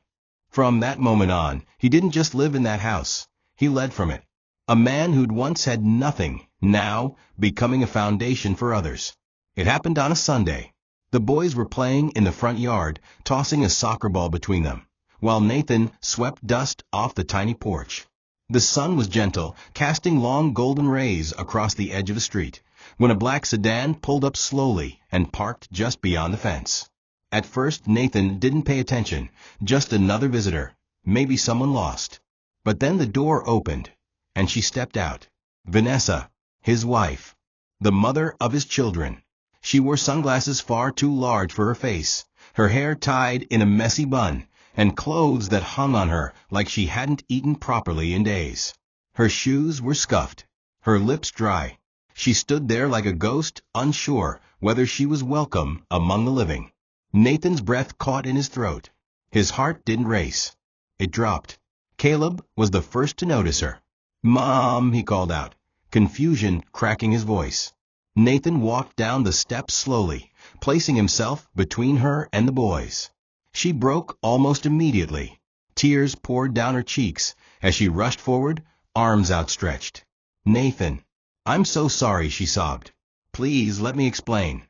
From that moment on, he didn't just live in that house. He led from it. A man who'd once had nothing, now becoming a foundation for others. It happened on a Sunday. The boys were playing in the front yard, tossing a soccer ball between them, while Nathan swept dust off the tiny porch. The sun was gentle, casting long golden rays across the edge of the street, when a black sedan pulled up slowly and parked just beyond the fence. At first, Nathan didn't pay attention, just another visitor, maybe someone lost. But then the door opened, and she stepped out. Vanessa, his wife, the mother of his children. She wore sunglasses far too large for her face, her hair tied in a messy bun, and clothes that hung on her like she hadn't eaten properly in days. Her shoes were scuffed, her lips dry. She stood there like a ghost, unsure whether she was welcome among the living. Nathan's breath caught in his throat. His heart didn't race. It dropped. Caleb was the first to notice her. "Mom," he called out, confusion cracking his voice. Nathan walked down the steps slowly, placing himself between her and the boys. She broke almost immediately. Tears poured down her cheeks as she rushed forward, arms outstretched. "Nathan, I'm so sorry," she sobbed. "Please let me explain."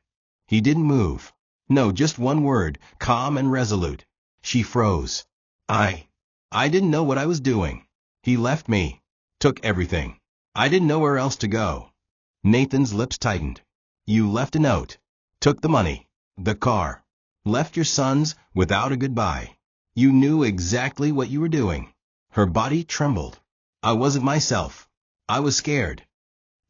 He didn't move. No, just one word, calm and resolute. She froze. I didn't know what I was doing. He left me, took everything. I didn't know where else to go." Nathan's lips tightened. "You left a note, took the money, the car, left your sons without a goodbye. You knew exactly what you were doing." Her body trembled. "I wasn't myself. I was scared."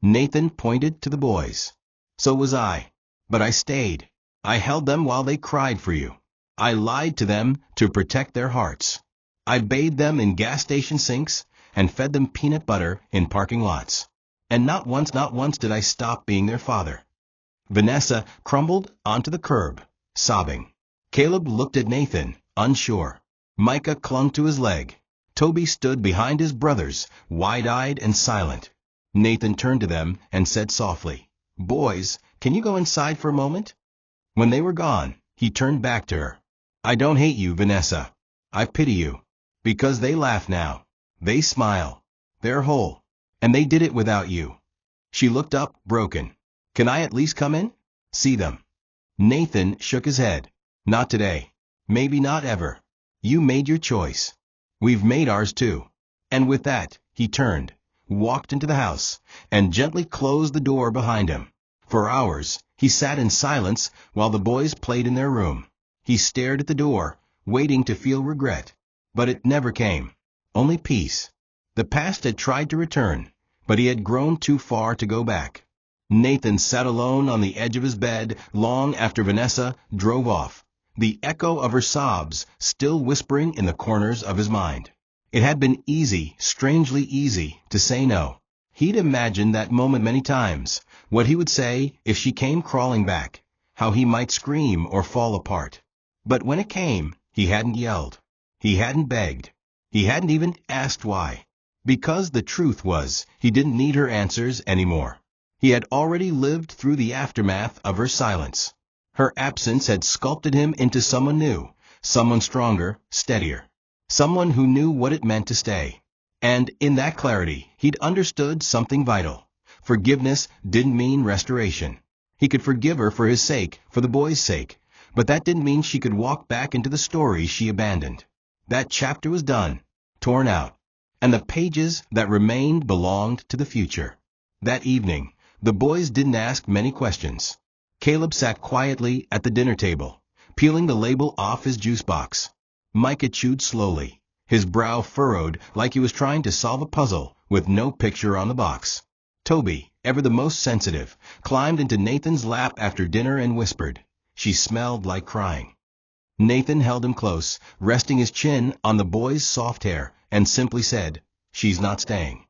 Nathan pointed to the boys. "So was I. But I stayed. I held them while they cried for you. I lied to them to protect their hearts. I bathed them in gas station sinks and fed them peanut butter in parking lots. And not once did I stop being their father." Vanessa crumbled onto the curb, sobbing. Caleb looked at Nathan, unsure. Micah clung to his leg. Toby stood behind his brothers, wide-eyed and silent. Nathan turned to them and said softly, "Boys, can you go inside for a moment?" When they were gone, he turned back to her. "I don't hate you, Vanessa. I pity you. Because they laugh now. They smile. They're whole. And they did it without you." She looked up, broken. "Can I at least come in? See them?" Nathan shook his head. "Not today. Maybe not ever. You made your choice. We've made ours too." And with that, he turned, walked into the house, and gently closed the door behind him. For hours, he sat in silence while the boys played in their room. He stared at the door, waiting to feel regret. But it never came. Only peace. The past had tried to return, but he had grown too far to go back. Nathan sat alone on the edge of his bed long after Vanessa drove off, the echo of her sobs still whispering in the corners of his mind. It had been easy, strangely easy, to say no. He'd imagined that moment many times, what he would say if she came crawling back, how he might scream or fall apart. But when it came, he hadn't yelled. He hadn't begged. He hadn't even asked why. Because the truth was, he didn't need her answers anymore. He had already lived through the aftermath of her silence. Her absence had sculpted him into someone new, someone stronger, steadier. Someone who knew what it meant to stay. And in that clarity, he'd understood something vital. Forgiveness didn't mean restoration. He could forgive her for his sake, for the boys' sake, but that didn't mean she could walk back into the stories she abandoned. That chapter was done, torn out, and the pages that remained belonged to the future. That evening, the boys didn't ask many questions. Caleb sat quietly at the dinner table, peeling the label off his juice box. Micah chewed slowly, his brow furrowed like he was trying to solve a puzzle with no picture on the box. Toby, ever the most sensitive, climbed into Nathan's lap after dinner and whispered. She smelled like crying. Nathan held him close, resting his chin on the boy's soft hair, and simply said, "She's not staying."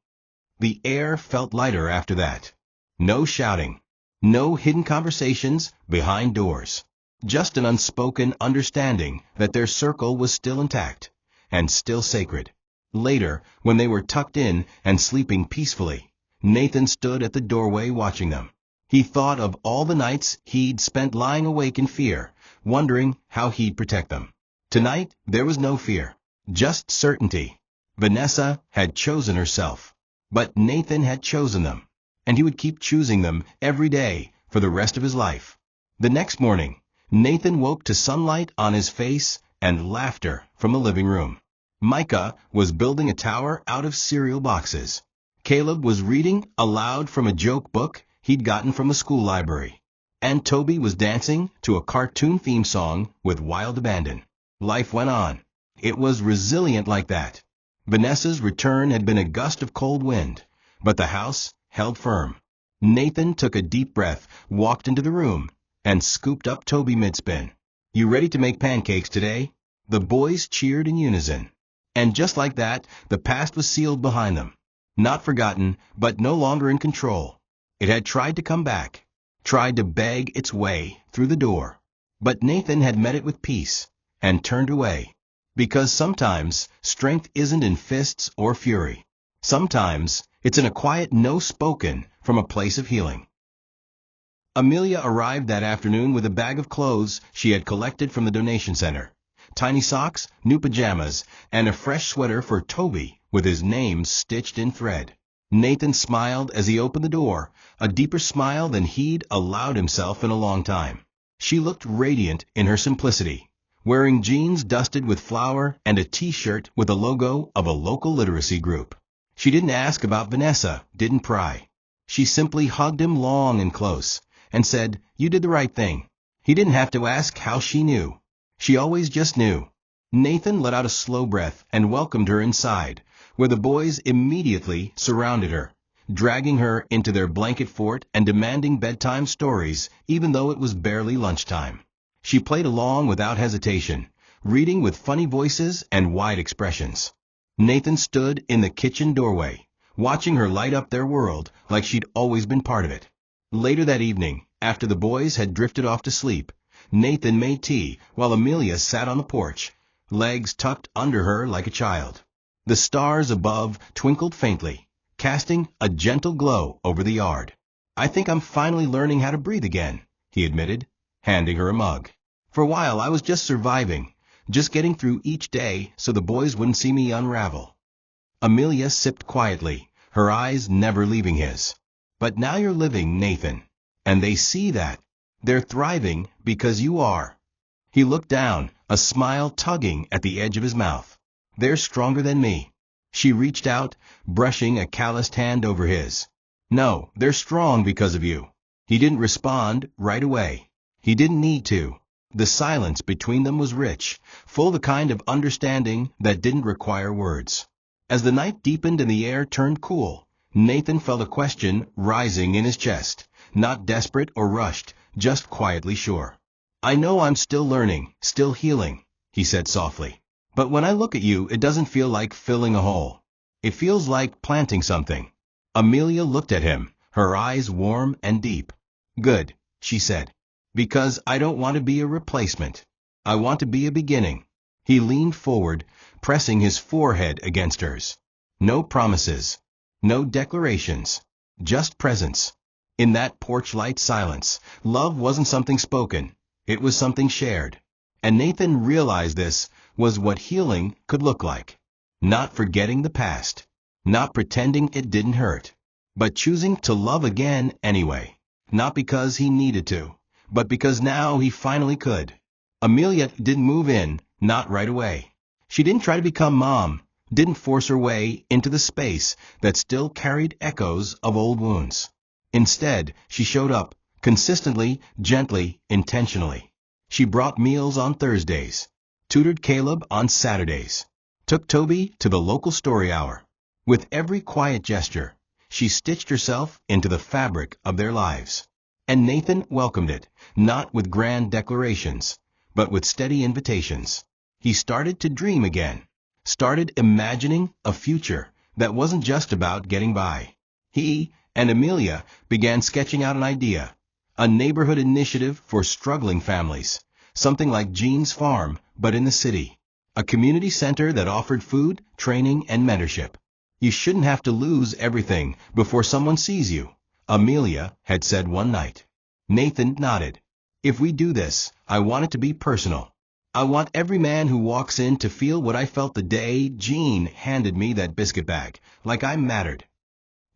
The air felt lighter after that. No shouting. No hidden conversations behind doors. Just an unspoken understanding that their circle was still intact and still sacred. Later, when they were tucked in and sleeping peacefully, Nathan stood at the doorway watching them. He thought of all the nights he'd spent lying awake in fear, wondering how he'd protect them. Tonight, there was no fear, just certainty. Vanessa had chosen herself, but Nathan had chosen them, and he would keep choosing them every day for the rest of his life. The next morning, Nathan woke to sunlight on his face and laughter from the living room. Micah was building a tower out of cereal boxes. Caleb was reading aloud from a joke book he'd gotten from the school library. And Toby was dancing to a cartoon theme song with wild abandon. Life went on. It was resilient like that. Vanessa's return had been a gust of cold wind, but the house held firm. Nathan took a deep breath, walked into the room, and scooped up Toby mid-spin. "You ready to make pancakes today?" The boys cheered in unison. And just like that, the past was sealed behind them. Not forgotten, but no longer in control. It had tried to come back, tried to beg its way through the door. But Nathan had met it with peace, and turned away. Because sometimes strength isn't in fists or fury. Sometimes it's in a quiet no spoken from a place of healing. Amelia arrived that afternoon with a bag of clothes she had collected from the donation center. Tiny socks, new pajamas, and a fresh sweater for Toby with his name stitched in thread. Nathan smiled as he opened the door, a deeper smile than he'd allowed himself in a long time. She looked radiant in her simplicity, wearing jeans dusted with flour and a t-shirt with the logo of a local literacy group. She didn't ask about Vanessa, didn't pry. She simply hugged him long and close, and said, "You did the right thing." He didn't have to ask how she knew. She always just knew. Nathan let out a slow breath and welcomed her inside, where the boys immediately surrounded her, dragging her into their blanket fort and demanding bedtime stories, even though it was barely lunchtime. She played along without hesitation, reading with funny voices and wide expressions. Nathan stood in the kitchen doorway, watching her light up their world like she'd always been part of it. Later that evening, after the boys had drifted off to sleep, Nathan made tea while Amelia sat on the porch, legs tucked under her like a child. The stars above twinkled faintly, casting a gentle glow over the yard. "I think I'm finally learning how to breathe again," he admitted, handing her a mug. "For a while I was just surviving, just getting through each day so the boys wouldn't see me unravel." Amelia sipped quietly, her eyes never leaving his. "But now you're living, Nathan, and they see that. They're thriving because you are." He looked down, a smile tugging at the edge of his mouth. "They're stronger than me." She reached out, brushing a calloused hand over his. "No, they're strong because of you." He didn't respond right away. He didn't need to. The silence between them was rich, full of the kind of understanding that didn't require words. As the night deepened and the air turned cool, Nathan felt a question rising in his chest, not desperate or rushed, just quietly sure. "I know I'm still learning, still healing," he said softly. "But when I look at you, it doesn't feel like filling a hole. It feels like planting something." Amelia looked at him, her eyes warm and deep. "Good," she said. "Because I don't want to be a replacement. I want to be a beginning." He leaned forward, pressing his forehead against hers. No promises, no declarations, just presence. In that porch-light silence, love wasn't something spoken, it was something shared. And Nathan realized this was what healing could look like. Not forgetting the past, not pretending it didn't hurt, but choosing to love again anyway. Not because he needed to, but because now he finally could. Amelia didn't move in, not right away. She didn't try to become mom, didn't force her way into the space that still carried echoes of old wounds. Instead, she showed up, consistently, gently, intentionally. She brought meals on Thursdays, tutored Caleb on Saturdays, took Toby to the local story hour, With every quiet gesture, she stitched herself into the fabric of their lives. And Nathan welcomed it, not with grand declarations, but with steady invitations. He started to dream again, started imagining a future that wasn't just about getting by. He and Amelia began sketching out an idea, a neighborhood initiative for struggling families, something like Jean's Farm, but in the city. A community center that offered food, training, and mentorship. You shouldn't have to lose everything before someone sees you, Amelia had said one night. Nathan nodded. If we do this, I want it to be personal. I want every man who walks in to feel what I felt the day Jean handed me that biscuit bag, like I mattered.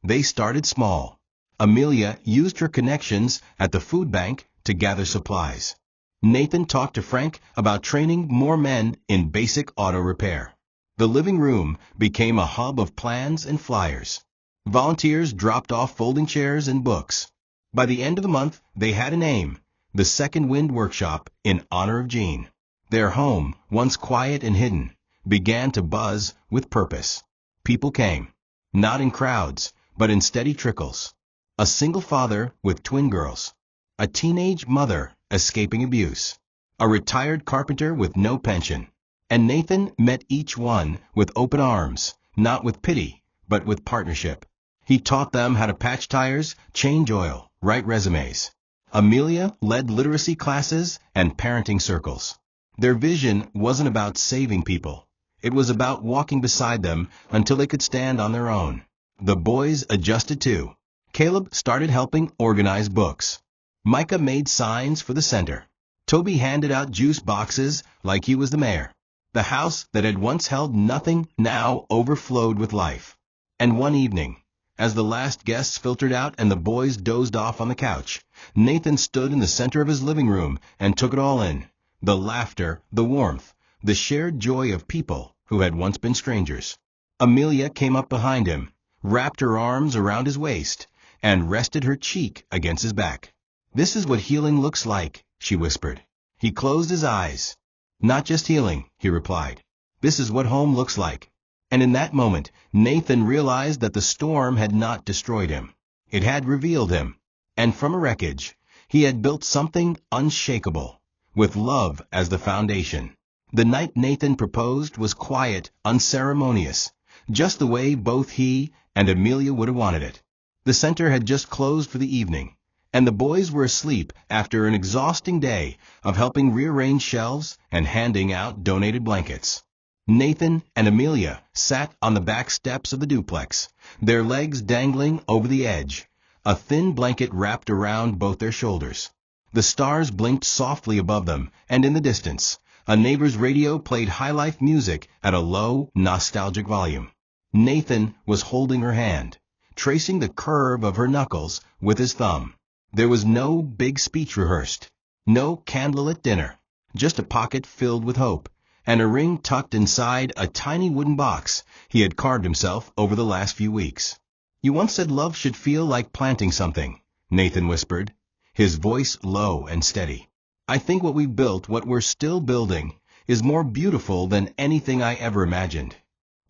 They started small. Amelia used her connections at the food bank to gather supplies. Nathan talked to Frank about training more men in basic auto repair. The living room became a hub of plans and flyers. Volunteers dropped off folding chairs and books. By the end of the month, they had a name, the Second Wind Workshop, in honor of Jean. Their home, once quiet and hidden, began to buzz with purpose. People came, not in crowds, but in steady trickles. A single father with twin girls. A teenage mother escaping abuse. A retired carpenter with no pension. And Nathan met each one with open arms, not with pity, but with partnership. He taught them how to patch tires, change oil, write resumes. Amelia led literacy classes and parenting circles. Their vision wasn't about saving people. It was about walking beside them until they could stand on their own. The boys adjusted too. Caleb started helping organize books. Micah made signs for the center. Toby handed out juice boxes like he was the mayor. The house that had once held nothing now overflowed with life. And one evening, as the last guests filtered out and the boys dozed off on the couch, Nathan stood in the center of his living room and took it all in. The laughter, the warmth, the shared joy of people who had once been strangers. Amelia came up behind him, wrapped her arms around his waist, and rested her cheek against his back. "This is what healing looks like," she whispered. He closed his eyes. "Not just healing," he replied. "This is what home looks like." And in that moment, Nathan realized that the storm had not destroyed him. It had revealed him. And from a wreckage, he had built something unshakable, with love as the foundation. The night Nathan proposed was quiet, unceremonious, just the way both he and Amelia would have wanted it. The center had just closed for the evening, and the boys were asleep after an exhausting day of helping rearrange shelves and handing out donated blankets. Nathan and Amelia sat on the back steps of the duplex, their legs dangling over the edge, a thin blanket wrapped around both their shoulders. The stars blinked softly above them, and in the distance, a neighbor's radio played high-life music at a low, nostalgic volume. Nathan was holding her hand, tracing the curve of her knuckles with his thumb. There was no big speech rehearsed, no candlelit dinner, just a pocket filled with hope, and a ring tucked inside a tiny wooden box he had carved himself over the last few weeks. "You once said love should feel like planting something," Nathan whispered, his voice low and steady. "I think what we've built, what we're still building, is more beautiful than anything I ever imagined."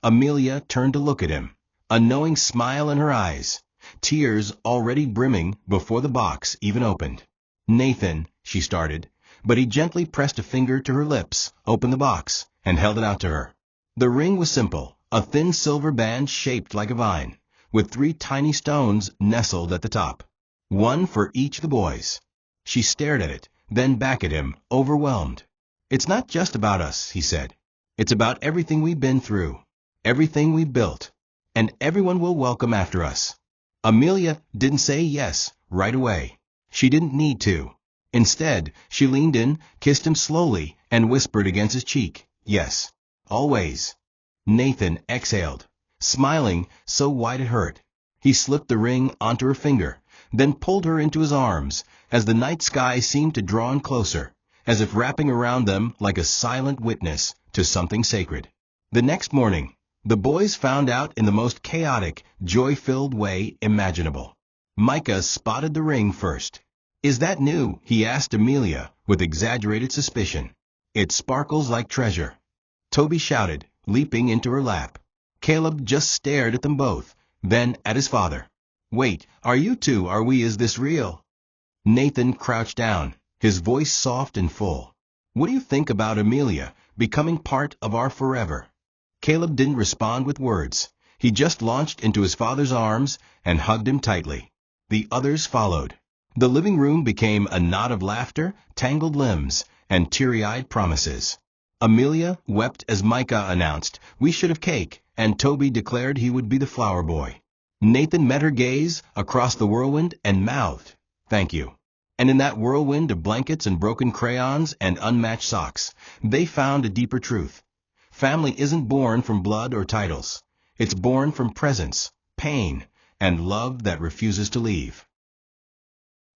Amelia turned to look at him, a knowing smile in her eyes, tears already brimming before the box even opened. "Nathan," she started, but he gently pressed a finger to her lips, opened the box, and held it out to her. The ring was simple, a thin silver band shaped like a vine, with 3 tiny stones nestled at the top. One for each of the boys. She stared at it, then back at him, overwhelmed. "It's not just about us," he said. "It's about everything we've been through, everything we've built, and everyone we'll welcome after us." Amelia didn't say yes right away. She didn't need to. Instead, she leaned in, kissed him slowly, and whispered against his cheek, "Yes, always." Nathan exhaled, smiling so wide it hurt. He slipped the ring onto her finger, then pulled her into his arms, as the night sky seemed to draw in closer, as if wrapping around them like a silent witness to something sacred. The next morning, the boys found out in the most chaotic, joy-filled way imaginable. Micah spotted the ring first. "Is that new?" he asked Amelia with exaggerated suspicion. "It sparkles like treasure." Toby shouted, leaping into her lap. Caleb just stared at them both, then at his father. Wait, are you two? Are we? Is this real? Nathan crouched down, his voice soft and full. What do you think about Amelia becoming part of our forever? Caleb didn't respond with words. He just launched into his father's arms and hugged him tightly. The others followed. The living room became a knot of laughter, tangled limbs, and teary-eyed promises. Amelia wept as Micah announced, "We should have cake," and Toby declared he would be the flower boy. Nathan met her gaze across the whirlwind and mouthed, "Thank you." And in that whirlwind of blankets and broken crayons and unmatched socks, they found a deeper truth. Family isn't born from blood or titles. It's born from presence, pain, and love that refuses to leave.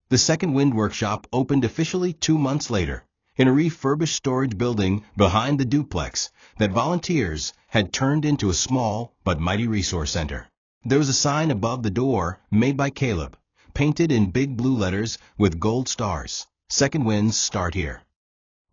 The Second Wind Workshop opened officially 2 months later, in a refurbished storage building behind the duplex that volunteers had turned into a small but mighty resource center. There was a sign above the door made by Caleb, painted in big blue letters with gold stars. Second Winds start here.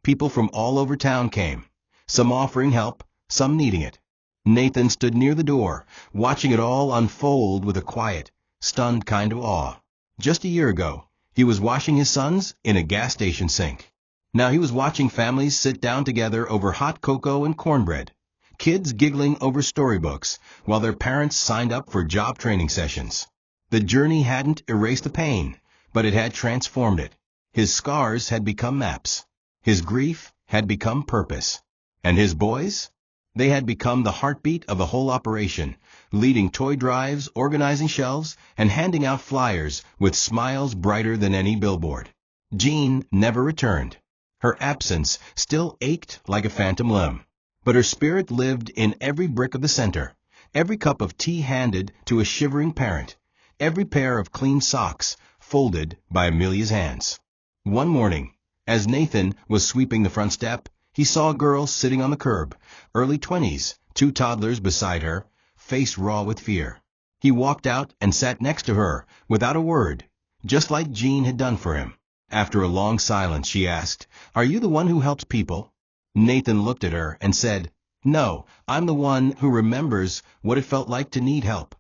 People from all over town came, some offering help, some needing it. Nathan stood near the door, watching it all unfold with a quiet, stunned kind of awe. Just a year ago, he was washing his sons in a gas station sink. Now he was watching families sit down together over hot cocoa and cornbread, kids giggling over storybooks while their parents signed up for job training sessions. The journey hadn't erased the pain, but it had transformed it. His scars had become maps. His grief had become purpose. And his boys? They had become the heartbeat of the whole operation, leading toy drives, organizing shelves, and handing out flyers with smiles brighter than any billboard. Jean never returned. Her absence still ached like a phantom limb. But her spirit lived in every brick of the center, every cup of tea handed to a shivering parent, every pair of clean socks folded by Amelia's hands. One morning, as Nathan was sweeping the front step, he saw a girl sitting on the curb, early 20s, 2 toddlers beside her, face raw with fear. He walked out and sat next to her, without a word, just like Jean had done for him. After a long silence, she asked, "Are you the one who helps people?" Nathan looked at her and said, "No, I'm the one who remembers what it felt like to need help."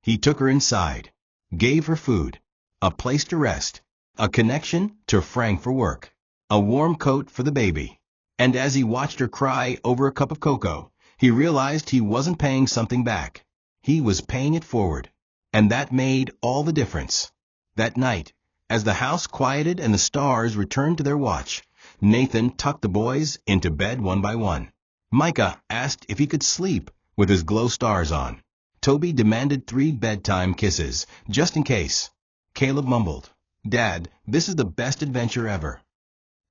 He took her inside, gave her food, a place to rest, a connection to Frank for work, a warm coat for the baby. And as he watched her cry over a cup of cocoa, he realized he wasn't paying something back. He was paying it forward. And that made all the difference. That night, as the house quieted and the stars returned to their watch, Nathan tucked the boys into bed one by one. Micah asked if he could sleep with his glow stars on. Toby demanded 3 bedtime kisses, just in case. Caleb mumbled, "Dad, this is the best adventure ever."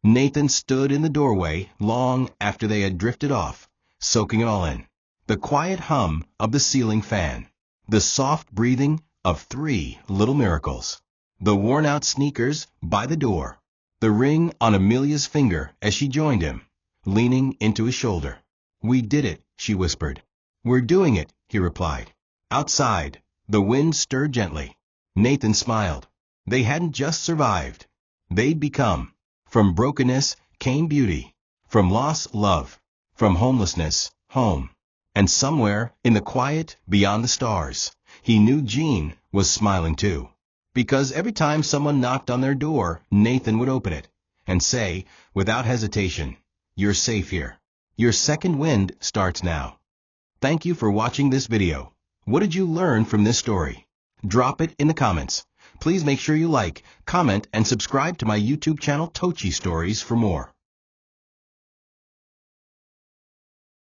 Nathan stood in the doorway long after they had drifted off, soaking it all in. The quiet hum of the ceiling fan, the soft breathing of 3 little miracles, the worn-out sneakers by the door, the ring on Amelia's finger as she joined him, leaning into his shoulder. "We did it," she whispered. "We're doing it," he replied. Outside, the wind stirred gently. Nathan smiled. They hadn't just survived. They'd become. From brokenness came beauty. From loss, love. From homelessness, home. And somewhere in the quiet beyond the stars, he knew Jean was smiling too. Because every time someone knocked on their door, Nathan would open it and say, without hesitation, "You're safe here. Your second wind starts now." Thank you for watching this video. What did you learn from this story? Drop it in the comments. Please make sure you like, comment, and subscribe to my YouTube channel TOCHI Stories for more.